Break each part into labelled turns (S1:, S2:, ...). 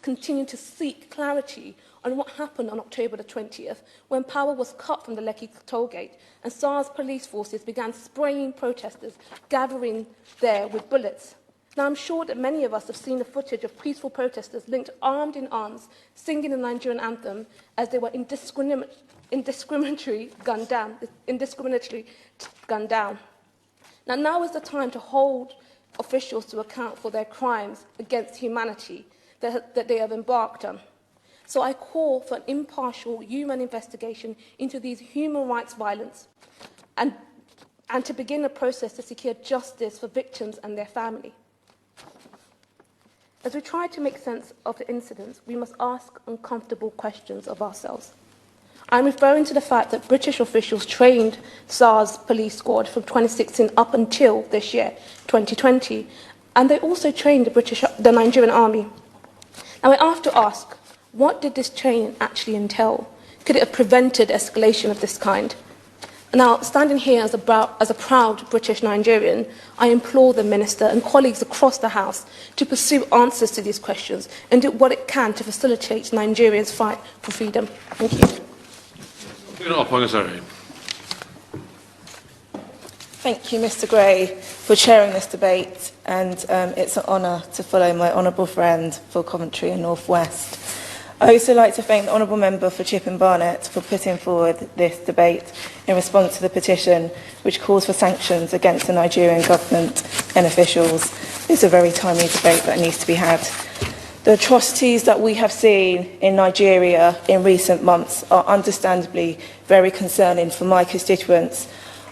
S1: continue to seek clarity on what happened on October the 20th, when power was cut from the Lekki tollgate and SARS police forces began spraying protesters gathering there with bullets. Now, I'm sure that many of us have seen the footage of peaceful protesters linked armed in arms, singing the Nigerian anthem as they were indiscriminately gunned down. Now is the time to hold officials to account for their crimes against humanity that they have embarked on. So I call for an impartial human investigation into these human rights violence and to begin a process to secure justice for victims and their family. As we try to make sense of the incidents, we must ask uncomfortable questions of ourselves. I'm referring to the fact that British officials trained SARS police squad from 2016 up until this year, 2020, and they also trained the Nigerian army. Now, I have to ask, what did this training actually entail? Could it have prevented escalation of this kind? Now, standing here as a proud British Nigerian, I implore the Minister and colleagues across the House to pursue answers to these questions and do what it can to facilitate Nigerians' fight for freedom. Thank you.
S2: Thank you, Mr. Gray, for chairing this debate, and it's an honour to follow my honourable friend for Coventry and North West. I also like to thank the Honourable Member for Chipping Barnett for putting forward this debate in response to the petition which calls for sanctions against the Nigerian government and officials. It's a very timely debate that needs to be had. The atrocities that we have seen in Nigeria in recent months are understandably very concerning for my constituents.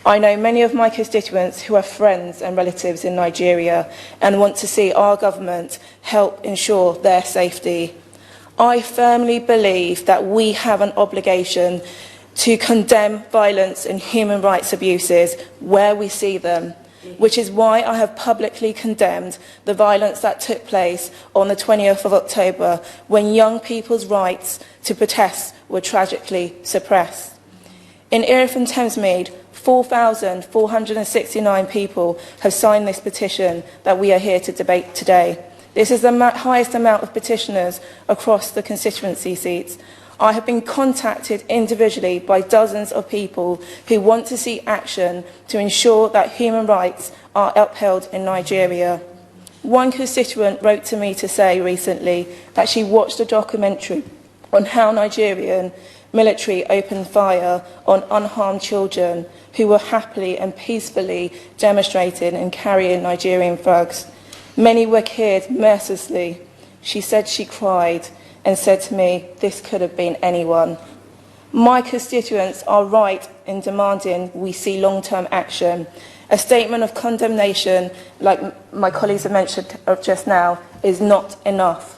S2: I know many of my constituents who have friends and relatives in Nigeria and want to see our government help ensure their safety. I firmly believe that we have an obligation to condemn violence and human rights abuses where we see them, which is why I have publicly condemned the violence that took place on the 20th of October when young people's rights to protest were tragically suppressed. In Erith and Thamesmead, 4,469 people have signed this petition that we are here to debate today. This is the highest amount of petitioners across the constituency seats. I have been contacted individually by dozens of people who want to see action to ensure that human rights are upheld in Nigeria. One constituent wrote to me to say recently that she watched a documentary on how Nigerian military opened fire on unharmed children who were happily and peacefully demonstrating and carrying Nigerian flags. Many were killed mercilessly. She said she cried and said to me, "This could have been anyone." My constituents are right in demanding we see long-term action. A statement of condemnation, like my colleagues have mentioned just now, is not enough.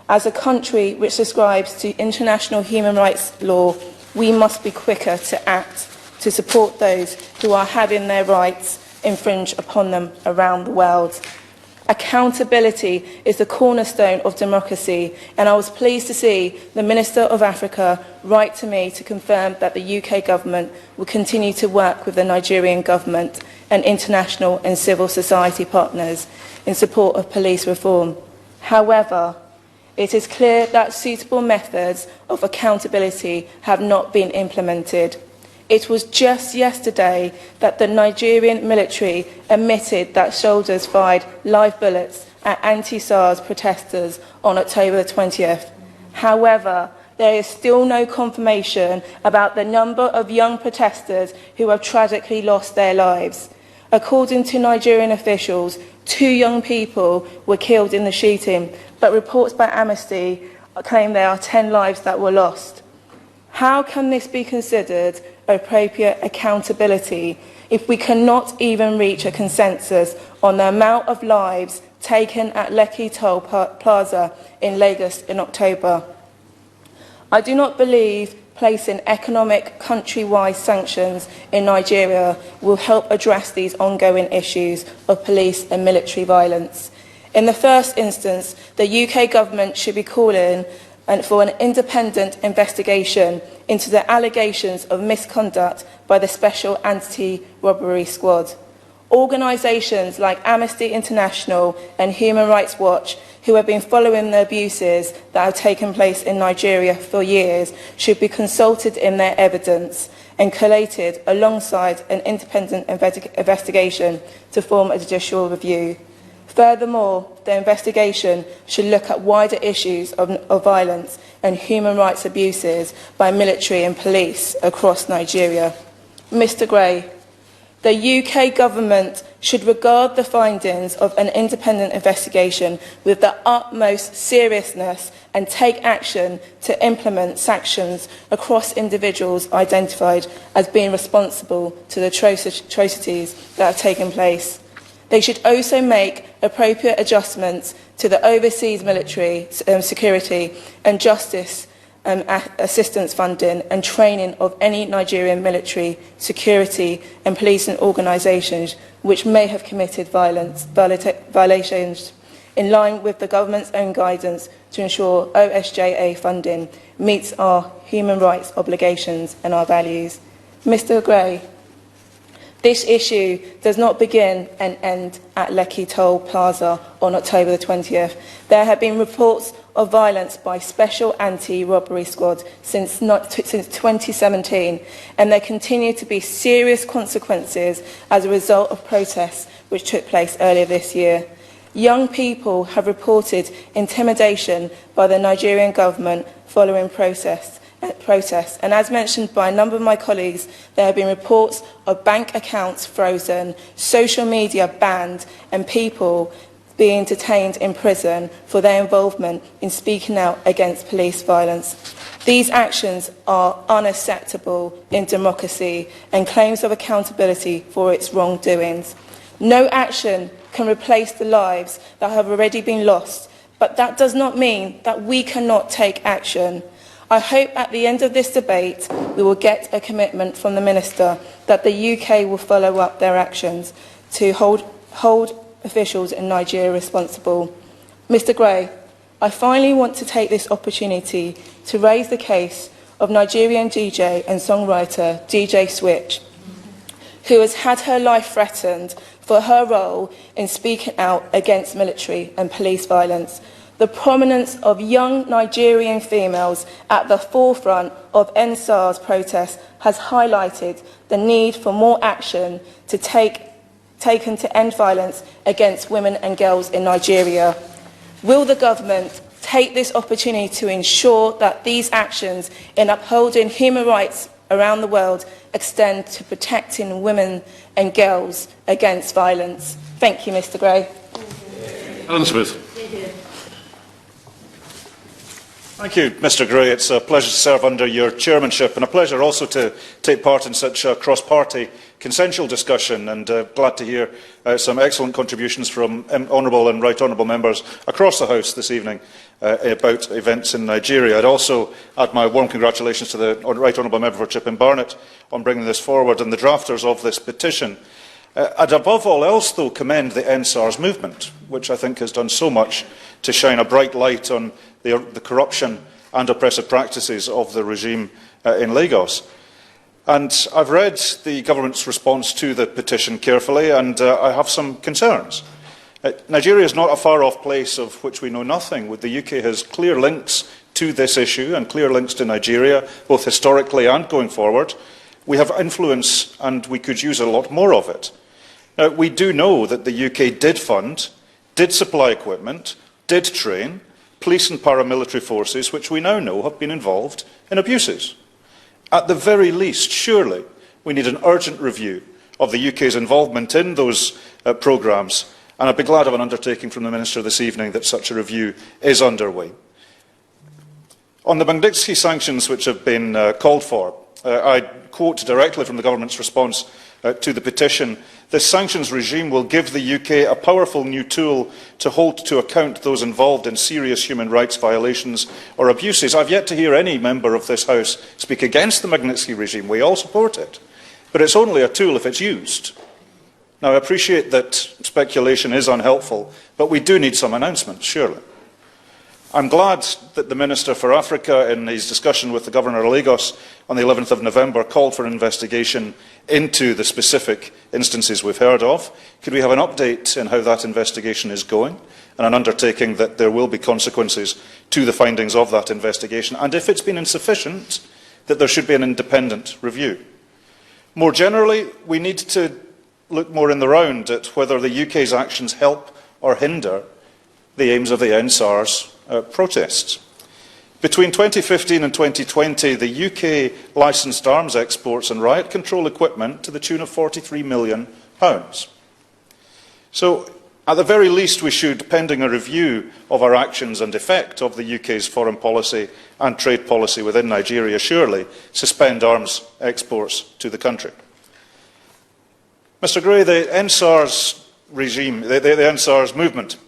S2: As a country which subscribes to international human rights law, we must be quicker to act to support those who are having their rights infringed upon them around the world. Accountability is the cornerstone of democracy, and I was pleased to see the Minister of Africa write to me to confirm that the UK government will continue to work with the Nigerian government and international and civil society partners in support of police reform. However, it is clear that suitable methods of accountability have not been implemented. It was just yesterday that the Nigerian military admitted that soldiers fired live bullets at anti-SARS protesters on October 20th. However, there is still no confirmation about the number of young protesters who have tragically lost their lives. According to Nigerian officials, 2 young people were killed in the shooting, but reports by Amnesty claim there are 10 lives that were lost. How can this be considered appropriate accountability if we cannot even reach a consensus on the amount of lives taken at Lekki Toll Plaza in Lagos in October? I do not believe placing economic country-wide sanctions in Nigeria will help address these ongoing issues of police and military violence. In the first instance, the UK government should be calling for an independent investigation into the allegations of misconduct by the Special Anti-Robbery Squad. Organisations like Amnesty International and Human Rights Watch who have been following the abuses that have taken place in Nigeria for years should be consulted in their evidence and collated alongside an independent investigation to form a judicial review. Furthermore, the investigation should look at wider issues of violence and human rights abuses by military and police across Nigeria. Mr. Gray, the UK government should regard the findings of an independent investigation with the utmost seriousness and take action to implement sanctions across individuals identified as being responsible to the atrocities that have taken place. They should also make appropriate adjustments to the overseas military security and justice assistance funding and training of any Nigerian military, security and policing organisations which may have committed violations in line with the government's own guidance to ensure OSJA funding meets our human rights obligations and our values. Mr. Gray, this issue does not begin and end at Lekki Toll Plaza on October the 20th. There have been reports of violence by Special Anti-Robbery Squad since 2017, and there continue to be serious consequences as a result of protests which took place earlier this year. Young people have reported intimidation by the Nigerian government following protests. And as mentioned by a number of my colleagues, there have been reports of bank accounts frozen, social media banned, and people being detained in prison for their involvement in speaking out against police violence. These actions are unacceptable in democracy and claims of accountability for its wrongdoings. No action can replace the lives that have already been lost, but that does not mean that we cannot take action. I hope at the end of this debate we will get a commitment from the Minister that the UK will follow up their actions to hold officials in Nigeria responsible. Mr. Gray, I finally want to take this opportunity to raise the case of Nigerian DJ and songwriter DJ Switch, who has had her life threatened for her role in speaking out against military and police violence. The prominence of young Nigerian females at the forefront of NSAR's protests has highlighted the need for more action taken to end violence against women and girls in Nigeria. Will the government take this opportunity to ensure that these actions in upholding human rights around the world extend to protecting women and girls against violence? Thank you, Mr. Gray.
S3: Alan Smith. Thank you, Mr. Gray. It's a pleasure to serve under your chairmanship and a pleasure also to take part in such a cross-party consensual discussion, and glad to hear some excellent contributions from honourable and right honourable members across the House this evening about events in Nigeria. I'd also add my warm congratulations to the right honourable member for Chipping Barnett on bringing this forward and the drafters of this petition. I'd above all else, though, commend the NSARS movement, which I think has done so much to shine a bright light on the corruption and oppressive practices of the regime in Lagos. And I've read the government's response to the petition carefully, and I have some concerns. Nigeria is not a far-off place of which we know nothing. The UK has clear links to this issue and clear links to Nigeria, both historically and going forward. We have influence, and we could use a lot more of it. Now, we do know that the UK did fund, did supply equipment, did train police and paramilitary forces, which we now know have been involved in abuses. At the very least, surely, we need an urgent review of the UK's involvement in those programmes, and I'd be glad of an undertaking from the Minister this evening that such a review is underway. On the Magnitsky sanctions which have been called for, I quote directly from the government's response to the petition: "This sanctions regime will give the UK a powerful new tool to hold to account those involved in serious human rights violations or abuses." I've yet to hear any member of this House speak against the Magnitsky regime. We all support it. But it's only a tool if it's used. Now, I appreciate that speculation is unhelpful, but we do need some announcements, surely. I'm glad that the Minister for Africa, in his discussion with the Governor of Lagos on the 11th of November, called for an investigation into the specific instances we've heard of. Could we have an update on how that investigation is going, and an undertaking that there will be consequences to the findings of that investigation, and if it's been insufficient, that there should be an independent review? More generally, we need to look more in the round at whether the UK's actions help or hinder the aims of the NSAR's protests. Between 2015 and 2020, the UK licensed arms exports and riot control equipment to the tune of £43 million. So, at the very least, we should, pending a review of our actions and effect of the UK's foreign policy and trade policy within Nigeria, surely suspend arms exports to the country. Mr Gray, the NSAR's regime, the NSAR's movement,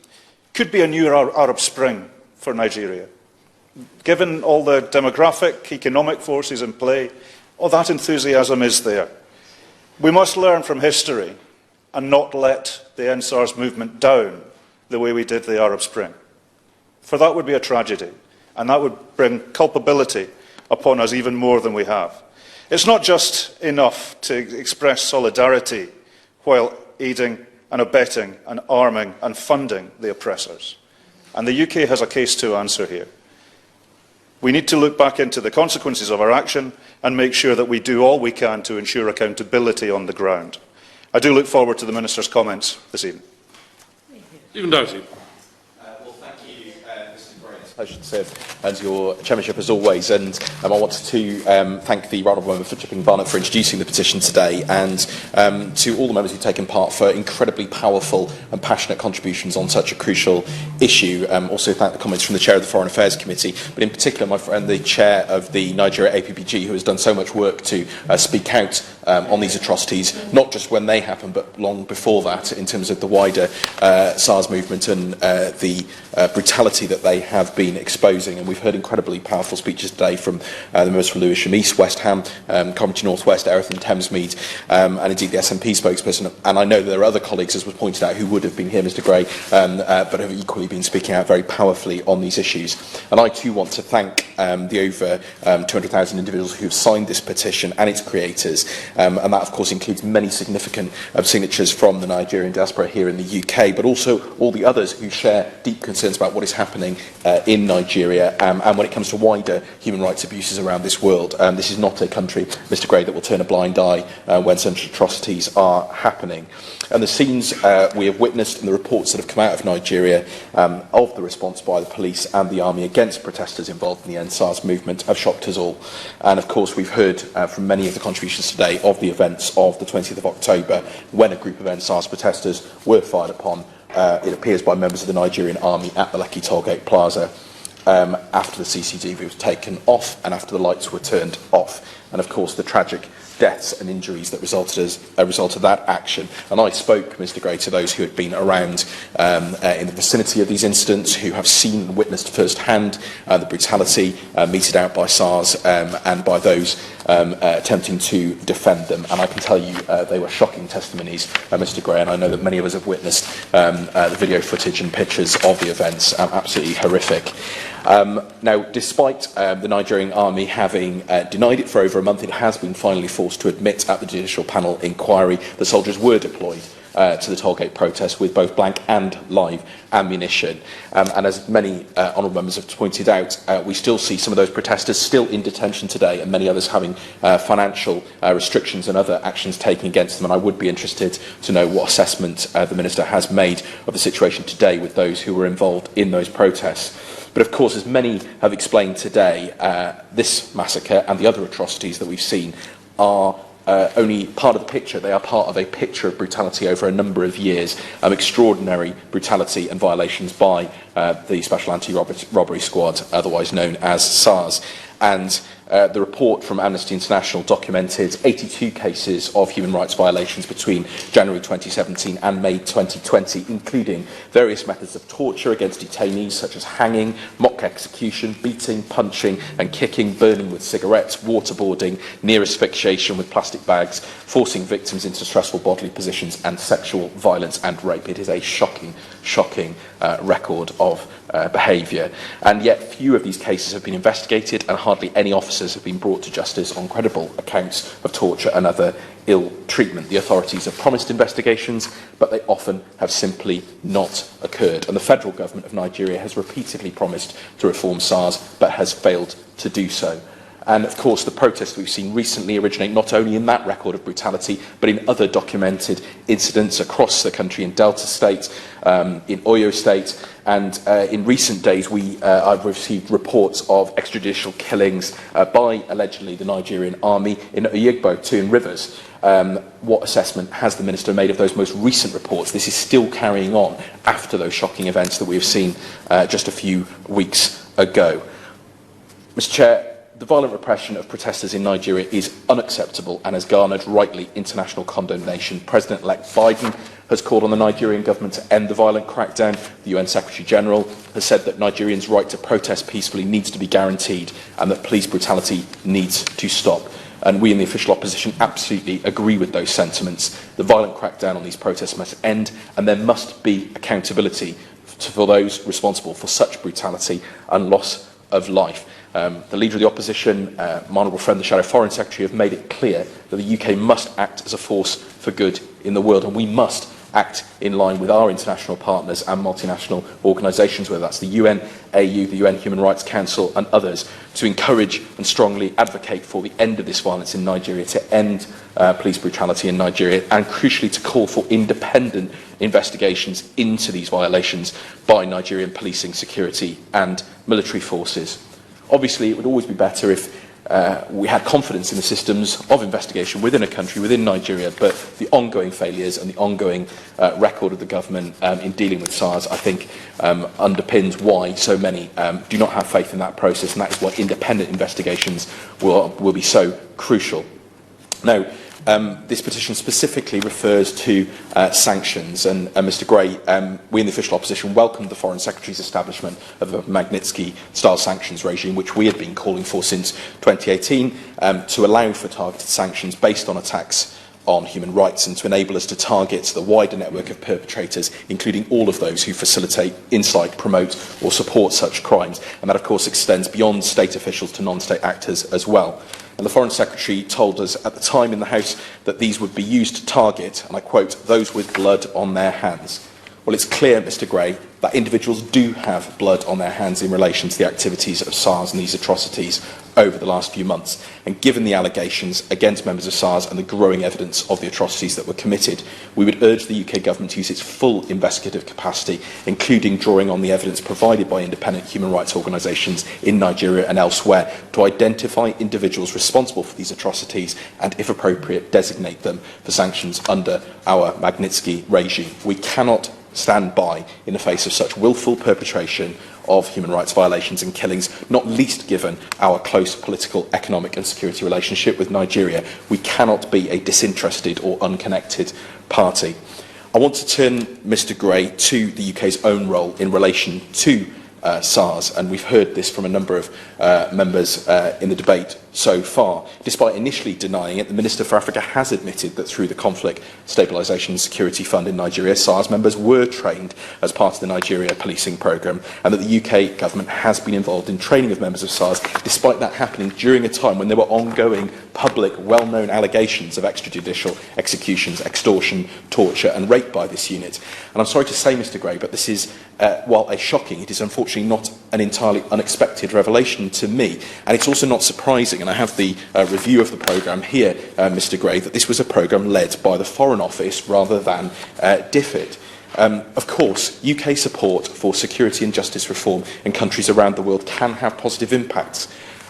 S3: could be a new Arab Spring for Nigeria. Given all the demographic, economic forces in play, all that enthusiasm is there. We must learn from history and not let the NSAR's movement down the way we did the Arab Spring. For that would be a tragedy, and that would bring culpability upon us even more than we have. It's not just enough to express solidarity while aiding and abetting and arming and funding the oppressors. And the UK has a case to answer here. We need to look back into the consequences of our action and make sure that we do all we can to ensure accountability on the ground. I do look forward to the Minister's comments this evening.
S4: Stephen Doherty.
S5: Well, thank you, Mr Gray. It's a pleasure to serve under your chairmanship as always. And I wanted to thank the Right Honourable Member for Chipping Barnett for introducing the petition today, and to all the members who've taken part for incredibly powerful and passionate contributions on such a crucial issue. Also thank the comments from the Chair of the Foreign Affairs Committee, but in particular my friend, the Chair of the Nigeria APPG, who has done so much work to speak out on these atrocities, not just when they happen, but long before that, in terms of the wider SARS movement and the brutality that they have been exposing. And we've heard incredibly powerful speeches today from the members from Lewisham East, West Ham, Coventry North West, Erith and Thamesmead, and indeed the SNP spokesperson. And I know there are other colleagues, as was pointed out, who would have been here, Mr Gray, but have equally been speaking out very powerfully on these issues. And I too want to thank the over 200,000 individuals who have signed this petition and its creators, and that of course includes many significant signatures from the Nigerian diaspora here in the UK, but also all the others who share deep concerns about what is happening in Nigeria, and when it comes to wider human rights abuses around this world. This is not a country, Mr Gray, that will turn a blind eye when such atrocities are happening. And the scenes we have witnessed and the reports that have come out of Nigeria of the response by the police and the army against protesters involved in the NSARS movement have shocked us all. And of course we've heard from many of the contributions today of the events of the 20th of October, when a group of NSARS protesters were fired upon, it appears, by members of the Nigerian army at the Lekki Tollgate Plaza, after the CCTV was taken off and after the lights were turned off. And of course the tragic deaths and injuries that resulted as a result of that action. And I spoke, Mr Gray, to those who had been around in the vicinity of these incidents, who have seen and witnessed firsthand the brutality meted out by SARS and by those attempting to defend them. And I can tell you they were shocking testimonies, Mr Gray, and I know that many of us have witnessed the video footage and pictures of the events, absolutely horrific. Now, despite the Nigerian army having denied it for over a month, it has been finally forced to admit at the judicial panel inquiry that soldiers were deployed to the Tollgate protests with both blank and live ammunition. And as many honourable members have pointed out, we still see some of those protesters still in detention today, and many others having financial restrictions and other actions taken against them. And I would be interested to know what assessment the Minister has made of the situation today with those who were involved in those protests. But of course, as many have explained today, this massacre and the other atrocities that we've seen are only part of the picture. They are part of a picture of brutality over a number of years, extraordinary brutality and violations by the Special Anti-Robbery Squad, otherwise known as SARS. And the report from Amnesty International documented 82 cases of human rights violations between January 2017 and May 2020, including various methods of torture against detainees such as hanging, mock execution, beating, punching and kicking, burning with cigarettes, waterboarding, near asphyxiation with plastic bags, forcing victims into stressful bodily positions, and sexual violence and rape. It is a shocking record of behaviour. And yet few of these cases have been investigated, and hardly any officers have been brought to justice on credible accounts of torture and other ill treatment. The authorities have promised investigations, but they often have simply not occurred. And the federal government of Nigeria has repeatedly promised to reform SARS, but has failed to do so. And of course, the protests we've seen recently originate not only in that record of brutality, but in other documented incidents across the country, in Delta State, in Oyo State, and in recent days I've received reports of extrajudicial killings by, allegedly, the Nigerian army in Oyigbo, too, in Rivers. What assessment has the Minister made of those most recent reports? This is still carrying on after those shocking events that we have seen just a few weeks ago. Mr. Chair, the violent repression of protesters in Nigeria is unacceptable and has garnered, rightly, international condemnation. President-elect Biden has called on the Nigerian government to end the violent crackdown. The UN Secretary-General has said that Nigerians' right to protest peacefully needs to be guaranteed and that police brutality needs to stop. And we in the official opposition absolutely agree with those sentiments. The violent crackdown on these protests must end, and there must be accountability for those responsible for such brutality and loss of life. The Leader of the Opposition, my honourable friend, the Shadow Foreign Secretary, have made it clear that the UK must act as a force for good in the world, and we must act in line with our international partners and multinational organisations, whether that's the UN, AU, the UN Human Rights Council and others, to encourage and strongly advocate for the end of this violence in Nigeria, to end police brutality in Nigeria, and crucially to call for independent investigations into these violations by Nigerian policing, security and military forces. Obviously, it would always be better if we had confidence in the systems of investigation within a country, within Nigeria, but the ongoing failures and the ongoing record of the government in dealing with SARS, I think, underpins why so many do not have faith in that process, and that is why independent investigations will be so crucial. Now, this petition specifically refers to sanctions, and Mr Gray, we in the official opposition welcomed the Foreign Secretary's establishment of a Magnitsky-style sanctions regime, which we had been calling for since 2018, to allow for targeted sanctions based on attacks on human rights and to enable us to target the wider network of perpetrators, including all of those who facilitate, incite, promote or support such crimes. And that, of course, extends beyond state officials to non-state actors as well. And the Foreign Secretary told us at the time in the House that these would be used to target, and I quote, those with blood on their hands. Well, it's clear, Mr Gray, that individuals do have blood on their hands in relation to the activities of SARS and these atrocities over the last few months. And given the allegations against members of SARS and the growing evidence of the atrocities that were committed, we would urge the UK government to use its full investigative capacity, including drawing on the evidence provided by independent human rights organisations in Nigeria and elsewhere, to identify individuals responsible for these atrocities and, if appropriate, designate them for sanctions under our Magnitsky regime. We cannot stand by in the face of such willful perpetration of human rights violations and killings, not least given our close political, economic and security relationship with Nigeria. We cannot be a disinterested or unconnected party. I want to turn, Mr Gray, to the UK's own role in relation to SARS, and we've heard this from a number of members in the debate so far. Despite initially denying it, the Minister for Africa has admitted that through the Conflict Stabilisation and Security Fund in Nigeria, SARS members were trained as part of the Nigeria policing programme, and that the UK government has been involved in training of members of SARS, despite that happening during a time when there were ongoing public, well-known allegations of extrajudicial executions, extortion, torture and rape by this unit. And I'm sorry to say, Mr Gray, but this is, while a shocking, it is unfortunately not an entirely unexpected revelation to me. And it's also not surprising, and I have the review of the programme here, Mr Gray, that this was a programme led by the Foreign Office rather than DFID. Of course, UK support for security and justice reform in countries around the world can have positive impacts.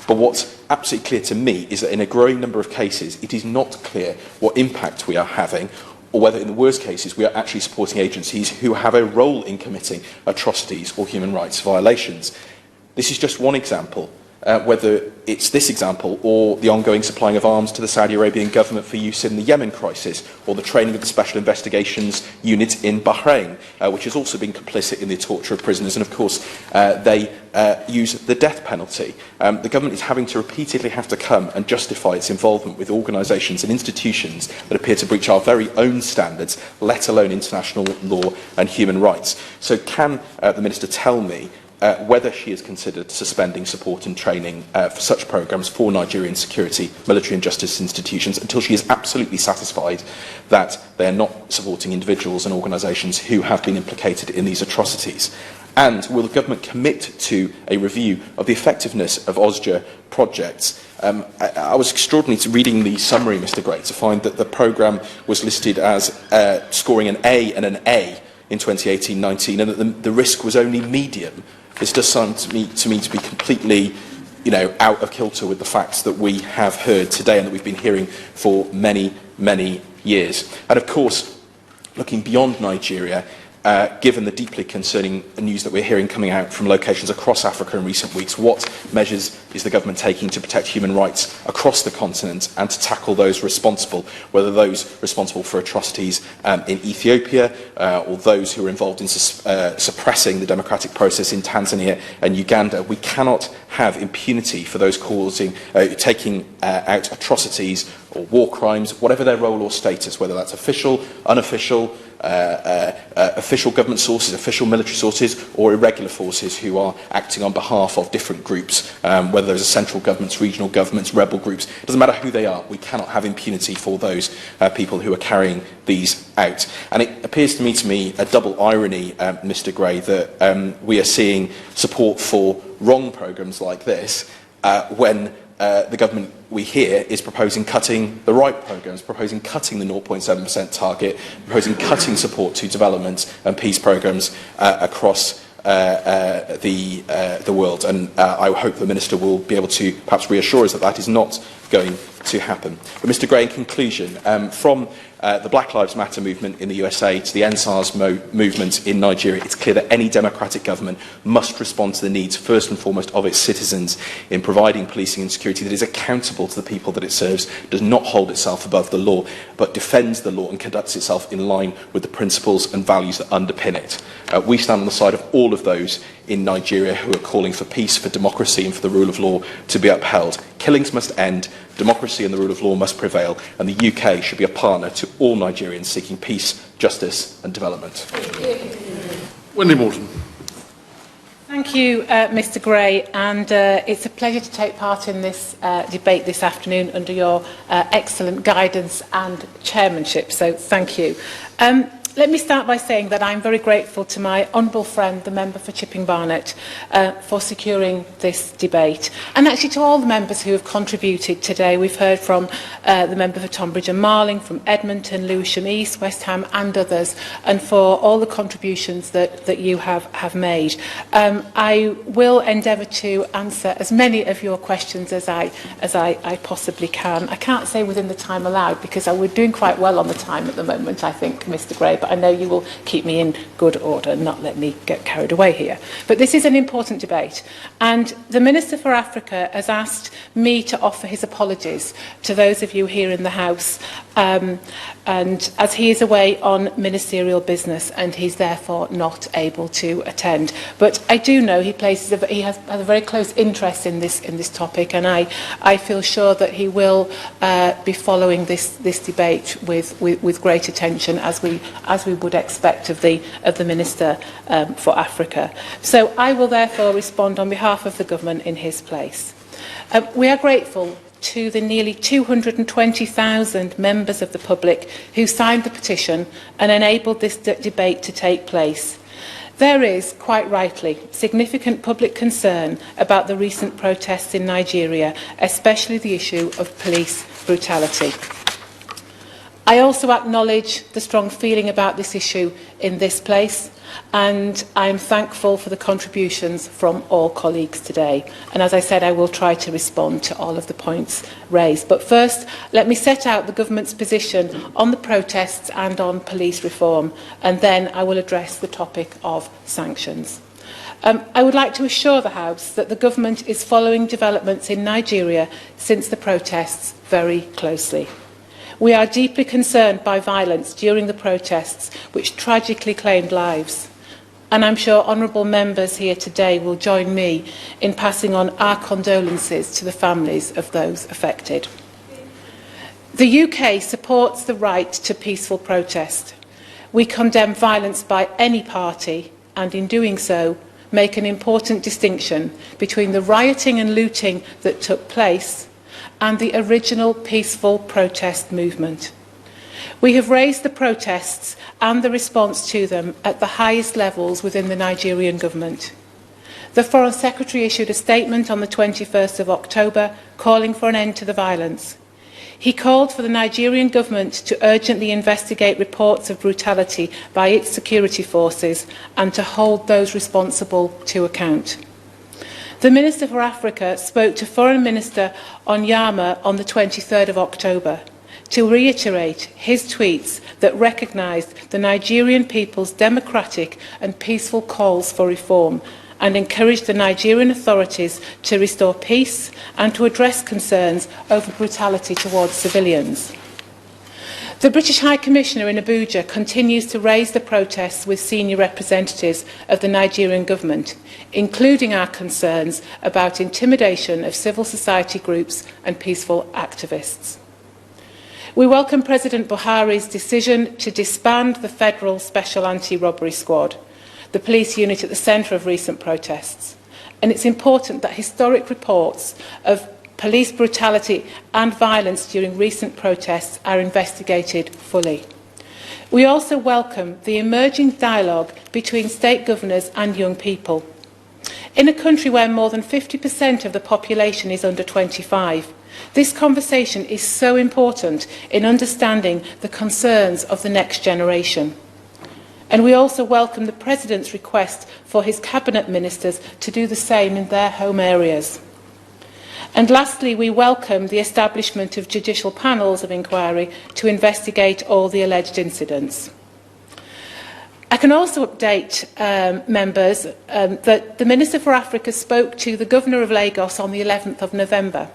S5: But what's absolutely clear to me is that in a growing number of cases, it is not clear what impact we are having, or whether in the worst cases we are actually supporting agencies who have a role in committing atrocities or human rights violations. This is just one example. Whether it's this example or the ongoing supplying of arms to the Saudi Arabian government for use in the Yemen crisis, or the training of the Special Investigations Unit in Bahrain, which has also been complicit in the torture of prisoners, and of course they use the death penalty. The government is having to repeatedly have to come and justify its involvement with organisations and institutions that appear to breach our very own standards, let alone international law and human rights. So can the Minister tell me whether she has considered suspending support and training for such programmes for Nigerian security, military and justice institutions until she is absolutely satisfied that they are not supporting individuals and organisations who have been implicated in these atrocities. And will the government commit to a review of the effectiveness of OSJA projects? I was extraordinary to reading the summary, Mr Gray, to find that the programme was listed as scoring an A and an A in 2018-19 and that the risk was only medium. This does sound to me to be completely, out of kilter with the facts that we have heard today and that we've been hearing for many, many years. And of course, looking beyond Nigeria, given the deeply concerning news that we're hearing coming out from locations across Africa in recent weeks, what measures is the government taking to protect human rights across the continent and to tackle those responsible, whether those responsible for atrocities in Ethiopia or those who are involved in suppressing the democratic process in Tanzania and Uganda? We cannot have impunity for those taking out atrocities or war crimes, whatever their role or status, whether that's official, unofficial, official government sources, official military sources, or irregular forces who are acting on behalf of different groups, whether those are central governments, regional governments, rebel groups. It doesn't matter who they are. We cannot have impunity for those people who are carrying these out. And it appears to me a double irony, Mr Gray, that we are seeing support for wrong programmes like this when the government, we hear, is proposing cutting the right programmes, proposing cutting the 0.7% target, proposing cutting support to development and peace programmes across the world. And I hope the Minister will be able to perhaps reassure us that that is not going to happen. But Mr Gray, in conclusion, from the Black Lives Matter movement in the USA to the NSARS movement in Nigeria, it's clear that any democratic government must respond to the needs, first and foremost, of its citizens in providing policing and security that is accountable to the people that it serves, does not hold itself above the law, but defends the law and conducts itself in line with the principles and values that underpin it. We stand on the side of all of those in Nigeria who are calling for peace, for democracy and for the rule of law to be upheld. Killings must end, democracy and the rule of law must prevail, and the UK should be a partner to all Nigerians seeking peace, justice and development.
S4: Wendy Morton.
S6: Thank you, Mr Gray, and it's a pleasure to take part in this debate this afternoon under your excellent guidance and chairmanship, so thank you. Let me start by saying that I'm very grateful to my honourable friend, the member for Chipping Barnet, for securing this debate, and actually to all the members who have contributed today. We've heard from the member for Tonbridge and Marling, from Edmonton, Lewisham East, West Ham and others, and for all the contributions that you have made. I will endeavour to answer as many of your questions as I possibly can. I can't say within the time allowed because we're doing quite well on the time at the moment, I think, Mr Gray, but I know you will keep me in good order and not let me get carried away here. But this is an important debate, and the Minister for Africa has asked me to offer his apologies to those of you here in the House, and as he is away on ministerial business and he's therefore not able to attend. But I do know he has a very close interest in this topic, and I feel sure that he will be following this debate with great attention, as we would expect of the Minister for Africa. So I will therefore respond on behalf of the government in his place. We are grateful to the nearly 220,000 members of the public who signed the petition and enabled this debate to take place. There is, quite rightly, significant public concern about the recent protests in Nigeria, especially the issue of police brutality. I also acknowledge the strong feeling about this issue in this place, and I am thankful for the contributions from all colleagues today. And as I said, I will try to respond to all of the points raised. But first, let me set out the government's position on the protests and on police reform, and then I will address the topic of sanctions. I would like to assure the House that the government is following developments in Nigeria since the protests very closely. We are deeply concerned by violence during the protests, which tragically claimed lives. And I'm sure honourable members here today will join me in passing on our condolences to the families of those affected. The UK supports the right to peaceful protest. We condemn violence by any party, and in doing so, make an important distinction between the rioting and looting that took place and the original peaceful protest movement. We have raised the protests and the response to them at the highest levels within the Nigerian government. The Foreign Secretary issued a statement on the 21st of October calling for an end to the violence. He called for the Nigerian government to urgently investigate reports of brutality by its security forces and to hold those responsible to account. The Minister for Africa spoke to Foreign Minister Onyema on the 23rd of October to reiterate his tweets that recognised the Nigerian people's democratic and peaceful calls for reform and encouraged the Nigerian authorities to restore peace and to address concerns over brutality towards civilians. The British High Commissioner in Abuja continues to raise the protests with senior representatives of the Nigerian government, including our concerns about intimidation of civil society groups and peaceful activists. We welcome President Buhari's decision to disband the Federal Special Anti-Robbery Squad, the police unit at the centre of recent protests. And it's important that historic reports of police brutality and violence during recent protests are investigated fully. We also welcome the emerging dialogue between state governors and young people. In a country where more than 50% of the population is under 25, this conversation is so important in understanding the concerns of the next generation. And we also welcome the President's request for his Cabinet Ministers to do the same in their home areas. And lastly, we welcome the establishment of judicial panels of inquiry to investigate all the alleged incidents. I can also update members that the Minister for Africa spoke to the Governor of Lagos on the 11th of November,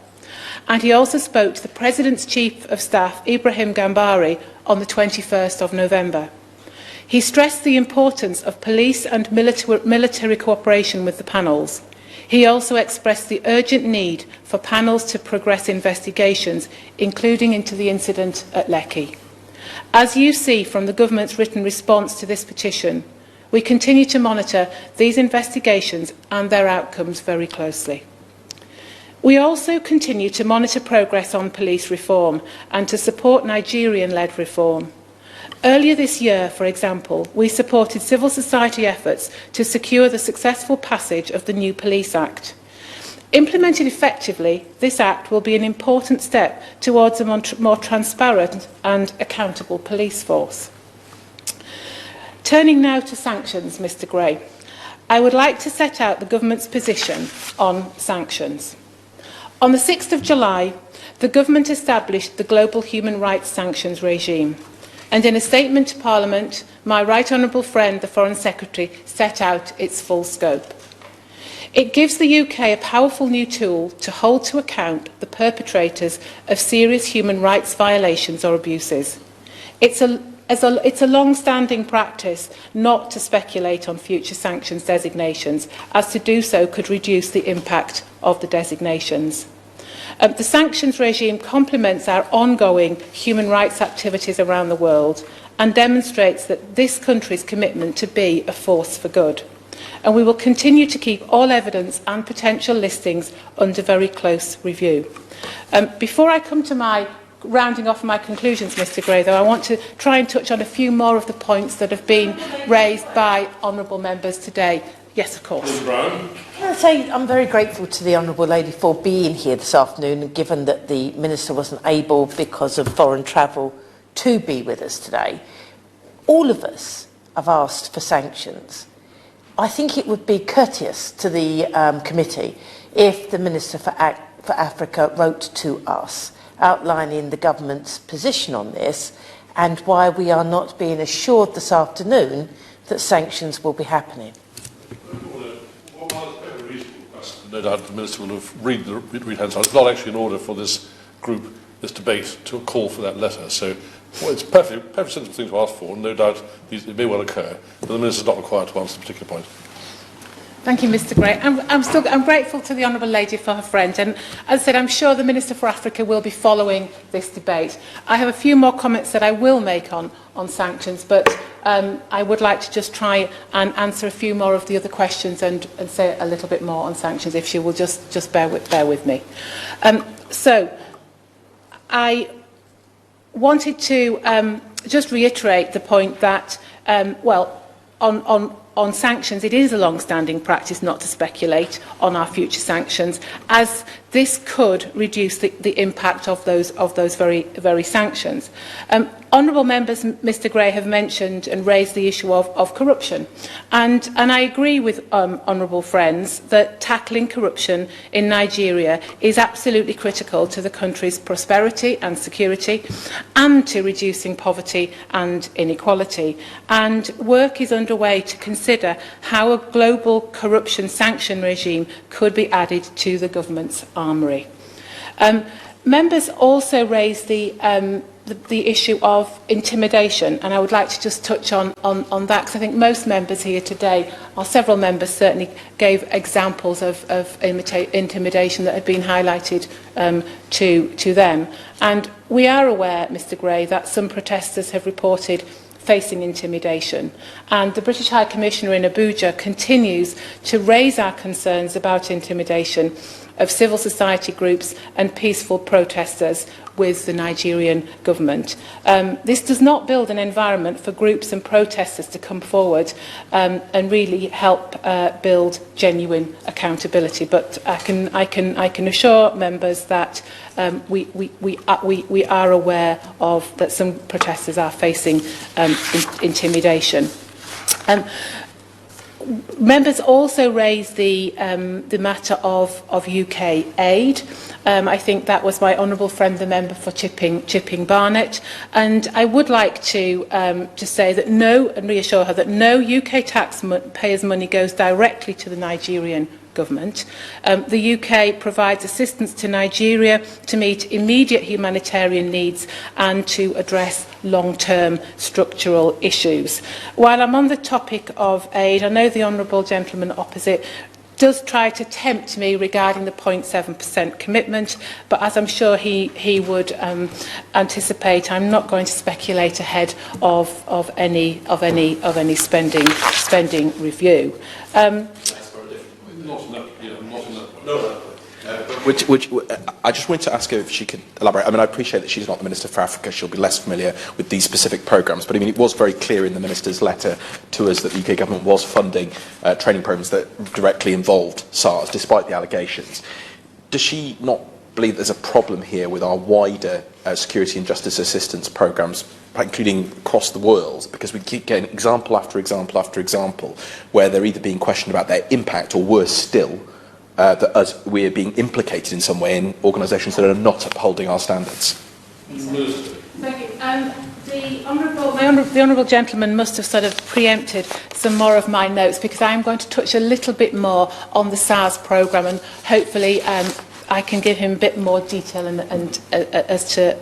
S6: and he also spoke to the President's Chief of Staff, Ibrahim Gambari, on the 21st of November. He stressed the importance of police and military cooperation with the panels. He also expressed the urgent need for panels to progress investigations, including into the incident at Lekki. As you see from the government's written response to this petition, we continue to monitor these investigations and their outcomes very closely. We also continue to monitor progress on police reform and to support Nigerian-led reform. Earlier this year, for example, we supported civil society efforts to secure the successful passage of the new Police Act. Implemented effectively, this Act will be an important step towards a more transparent and accountable police force. Turning now to sanctions, Mr Gray, I would like to set out the government's position on sanctions. On the 6th of July, the government established the global human rights sanctions regime. And in a statement to Parliament, my right honourable friend, the Foreign Secretary, set out its full scope. It gives the UK a powerful new tool to hold to account the perpetrators of serious human rights violations or abuses. It's a long-standing practice not to speculate on future sanctions designations, as to do so could reduce the impact of the designations. The sanctions regime complements our ongoing human rights activities around the world and demonstrates that this country's commitment to be a force for good. And we will continue to keep all evidence and potential listings under very close review. Before I come to my rounding off my conclusions, Mr Gray, though, I want to try and touch on a few more of the points that have been raised by honourable members today. Yes, of course.
S7: Can I say I'm very grateful to the Honourable Lady for being here this afternoon, and given that the Minister wasn't able, because of foreign travel, to be with us today. All of us have asked for sanctions. I think it would be courteous to the committee if the Minister for Africa wrote to us, outlining the government's position on this and why we are not being assured this afternoon that sanctions will be happening.
S4: No doubt the Minister will have read Hansard. It's not actually in order for this group, this debate, to call for that letter. So it's a perfect sensible thing to ask for, and no doubt it may well occur, but the Minister is not required to answer the particular point.
S6: Thank you, Mr Gray. I'm grateful to the Honourable Lady for her friend, and as I said, I'm sure the Minister for Africa will be following this debate. I have a few more comments that I will make on sanctions, but I would like to just try and answer a few more of the other questions and say a little bit more on sanctions, if she will just bear with me. So, I wanted to just reiterate the point that, well, on sanctions, it is a long-standing practice not to speculate on our future sanctions, as this could reduce the impact of those very sanctions. Honourable members, Mr Gray, have mentioned and raised the issue of corruption, and I agree with honourable friends that tackling corruption in Nigeria is absolutely critical to the country's prosperity and security, and to reducing poverty and inequality. And work is underway to consider how a global corruption sanction regime could be added to the government's armoury. Members also raised the issue of intimidation, and I would like to just touch on that, because I think most members here today, or several members certainly, gave examples of intimidation that had been highlighted to them. And we are aware, Mr Gray, that some protesters have reported facing intimidation, and the British High Commissioner in Abuja continues to raise our concerns about intimidation of civil society groups and peaceful protesters with the Nigerian government. This does not build an environment for groups and protesters to come forward and really help build genuine accountability. But I can assure members that we are aware of that some protesters are facing intimidation. Members also raised the matter of UK aid. I think that was my honourable friend, the member for Chipping Barnet. And I would like to say that and reassure her that no UK taxpayers' money goes directly to the Nigerian government. The UK provides assistance to Nigeria to meet immediate humanitarian needs and to address long-term structural issues. While I'm on the topic of aid, I know the honourable gentleman opposite does try to tempt me regarding the 0.7% commitment, but as I'm sure he would anticipate, I'm not going to speculate ahead of any spending review.
S5: Which I just wanted to ask her if she could elaborate. I mean, I appreciate that she's not the Minister for Africa. She'll be less familiar with these specific programmes. But I mean, it was very clear in the Minister's letter to us that the UK government was funding training programmes that directly involved SARS, despite the allegations. Does she not believe there's a problem here with our wider security and justice assistance programmes, including across the world, because we keep getting example after example after example where they're either being questioned about their impact, or worse still, that we are being implicated in some way in organisations that are not upholding our standards?
S6: Thank you. The honourable gentleman must have sort of preempted some more of my notes, because I'm going to touch a little bit more on the SARS programme, and hopefully I can give him a bit more detail and as to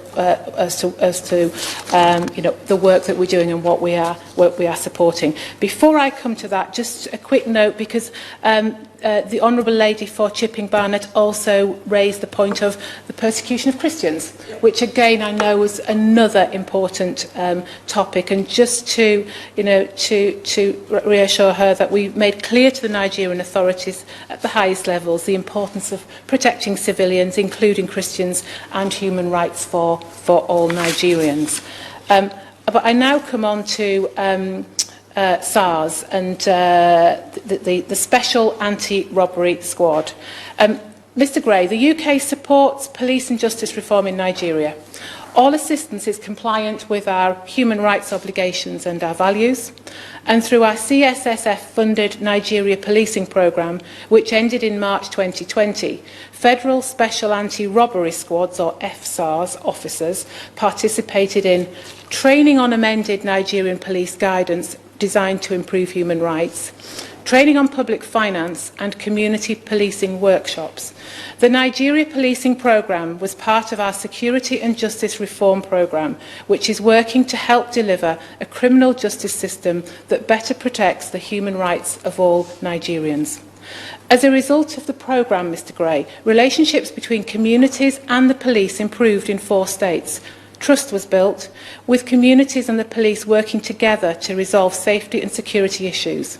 S6: the work that we're doing and what we are supporting. Before I come to that, just a quick note, because the Honourable Lady for Chipping Barnet also raised the point of the persecution of Christians, which again I know was another important topic. And just to reassure her that we made clear to the Nigerian authorities at the highest levels the importance of protecting civilians, including Christians, and human rights for all Nigerians. But I now come on to SARS and the Special Anti-Robbery Squad. Mr Gray, the UK supports police and justice reform in Nigeria. All assistance is compliant with our human rights obligations and our values. And through our CSSF-funded Nigeria policing programme, which ended in March 2020, Federal Special Anti-Robbery Squads, or FSARS, officers participated in training on amended Nigerian police guidance designed to improve human rights, training on public finance, and community policing workshops. The Nigeria policing programme was part of our Security and Justice Reform programme, which is working to help deliver a criminal justice system that better protects the human rights of all Nigerians. As a result of the programme, Mr Gray, relationships between communities and the police improved in 4 states. Trust was built, with communities and the police working together to resolve safety and security issues.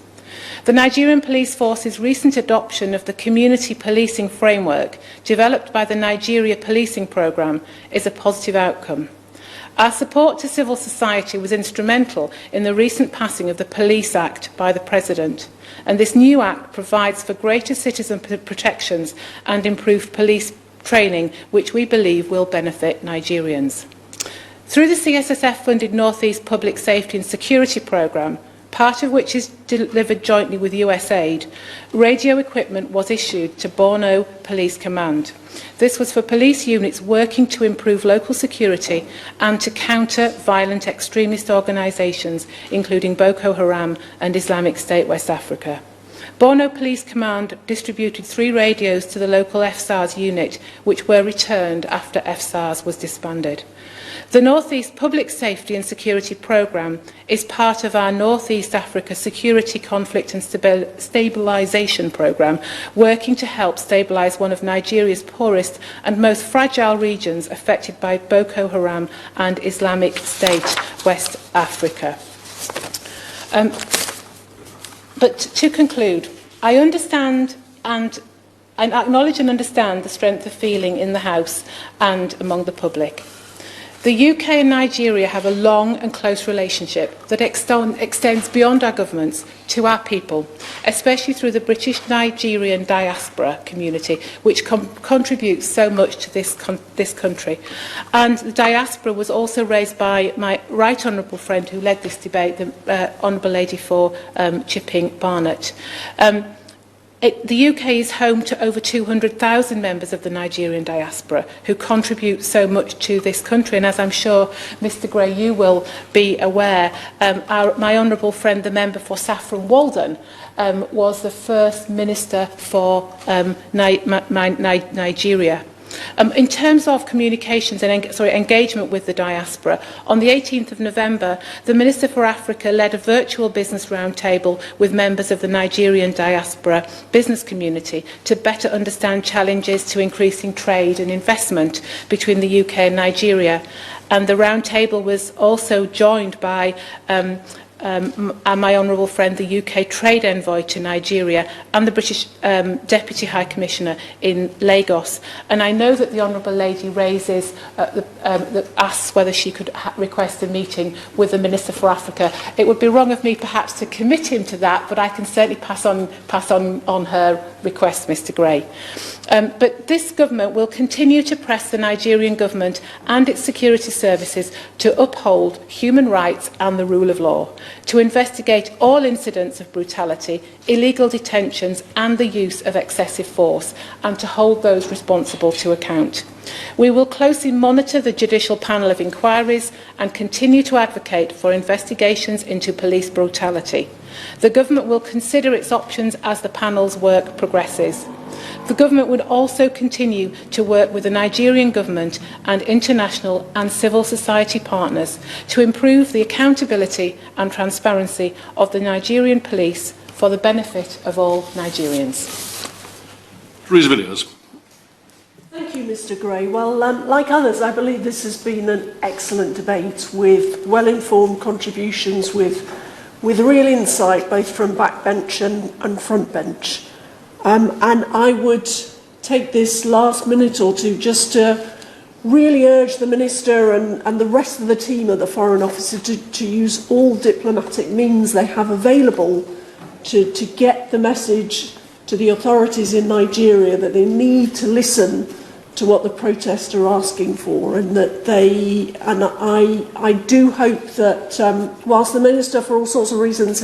S6: The Nigerian Police Force's recent adoption of the Community Policing Framework, developed by the Nigeria Policing Programme, is a positive outcome. Our support to civil society was instrumental in the recent passing of the Police Act by the President, and this new Act provides for greater citizen protections and improved police training, which we believe will benefit Nigerians. Through the CSSF-funded North East Public Safety and Security Programme, part of which is delivered jointly with USAID, radio equipment was issued to Borno Police Command. This was for police units working to improve local security and to counter violent extremist organisations, including Boko Haram and Islamic State West Africa. Borno Police Command distributed 3 radios to the local FSARS unit, which were returned after FSARS was disbanded. The North East Public Safety and Security Programme is part of our North East Africa Security, Conflict and Stabilisation Programme, working to help stabilise one of Nigeria's poorest and most fragile regions affected by Boko Haram and Islamic State West Africa. But to conclude, I understand and I acknowledge and understand the strength of feeling in the House and among the public. The UK and Nigeria have a long and close relationship that extends beyond our governments to our people, especially through the British Nigerian diaspora community, which contributes so much to this country. And the diaspora was also raised by my right honourable friend who led this debate, the Honourable Lady for Chipping Barnett. The UK is home to over 200,000 members of the Nigerian diaspora who contribute so much to this country. And as I'm sure, Mr Gray, you will be aware, my honourable friend, the member for Saffron Walden, was the first minister for Nigeria. In terms of communications and engagement with the diaspora, on the 18th of November, the Minister for Africa led a virtual business roundtable with members of the Nigerian diaspora business community to better understand challenges to increasing trade and investment between the UK and Nigeria. And the roundtable was also joined by my honourable friend, the UK Trade Envoy to Nigeria, and the British Deputy High Commissioner in Lagos. And I know that the Honourable Lady raises, asks whether she could request a meeting with the Minister for Africa. It would be wrong of me perhaps to commit him to that, but I can certainly pass on her request, Mr Gray. But this government will continue to press the Nigerian government and its security services to uphold human rights and the rule of law, to investigate all incidents of brutality, illegal detentions and the use of excessive force, and to hold those responsible to account. We will closely monitor the judicial panel of inquiries and continue to advocate for investigations into police brutality. The government will consider its options as the panel's work progresses. The government would also continue to work with the Nigerian government and international and civil society partners to improve the accountability and transparency of the Nigerian police for the benefit of all Nigerians.
S4: Theresa Villiers.
S8: Thank you, Mr Gray. Well, like others, I believe this has been an excellent debate with well-informed contributions, with real insight, both from backbench and front bench. And I would take this last minute or two just to really urge the Minister and the rest of the team at the Foreign Office to use all diplomatic means they have available to get the message to the authorities in Nigeria that they need to listen to what the protests are asking for, and that I do hope that whilst the Minister for all sorts of reasons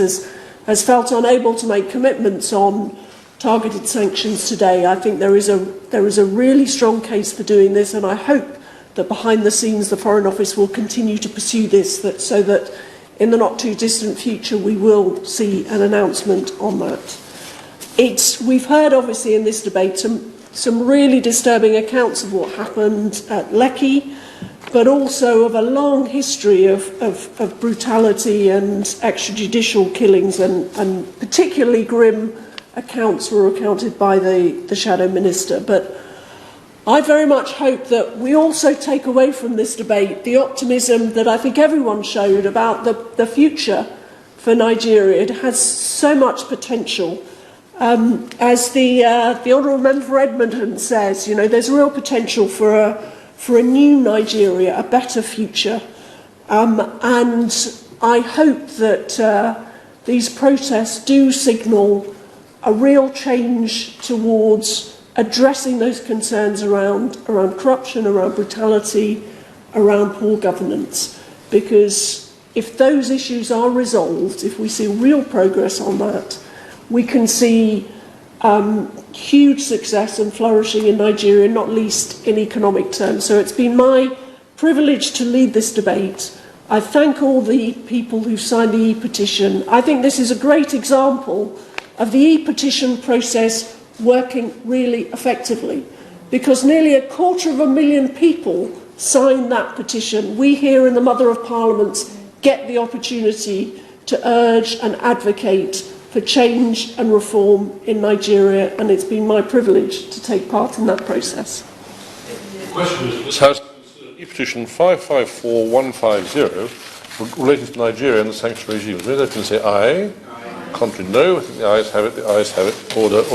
S8: has felt unable to make commitments on targeted sanctions today, I think there is a really strong case for doing this, and I hope that behind the scenes the Foreign Office will continue to pursue this, so that in the not too distant future we will see an announcement on that. We've heard obviously in this debate some really disturbing accounts of what happened at Lekki, but also of a long history of brutality and extrajudicial killings, and particularly grim accounts were recounted by the Shadow Minister. But I very much hope that we also take away from this debate the optimism that I think everyone showed about the future for Nigeria. It has so much potential. As the Honourable Member for Edmonton says, you know, there's real potential for a new Nigeria, a better future. And I hope that these protests do signal a real change towards addressing those concerns around corruption, around brutality, around poor governance. Because if those issues are resolved, if we see real progress on that, we can see huge success and flourishing in Nigeria, not least in economic terms. So it's been my privilege to lead this debate. I thank all the people who signed the e-petition. I think this is a great example of the e-petition process working really effectively, because nearly 250,000 people signed that petition. We here in the Mother of Parliaments get the opportunity to urge and advocate for change and reform in Nigeria, and it's been my privilege to take part in that process.
S4: The question is, this House e-petition 554150 relating to Nigeria and the sanction regime. Those can say aye. Contrary, no. I think the ayes have it. The ayes have it. Order.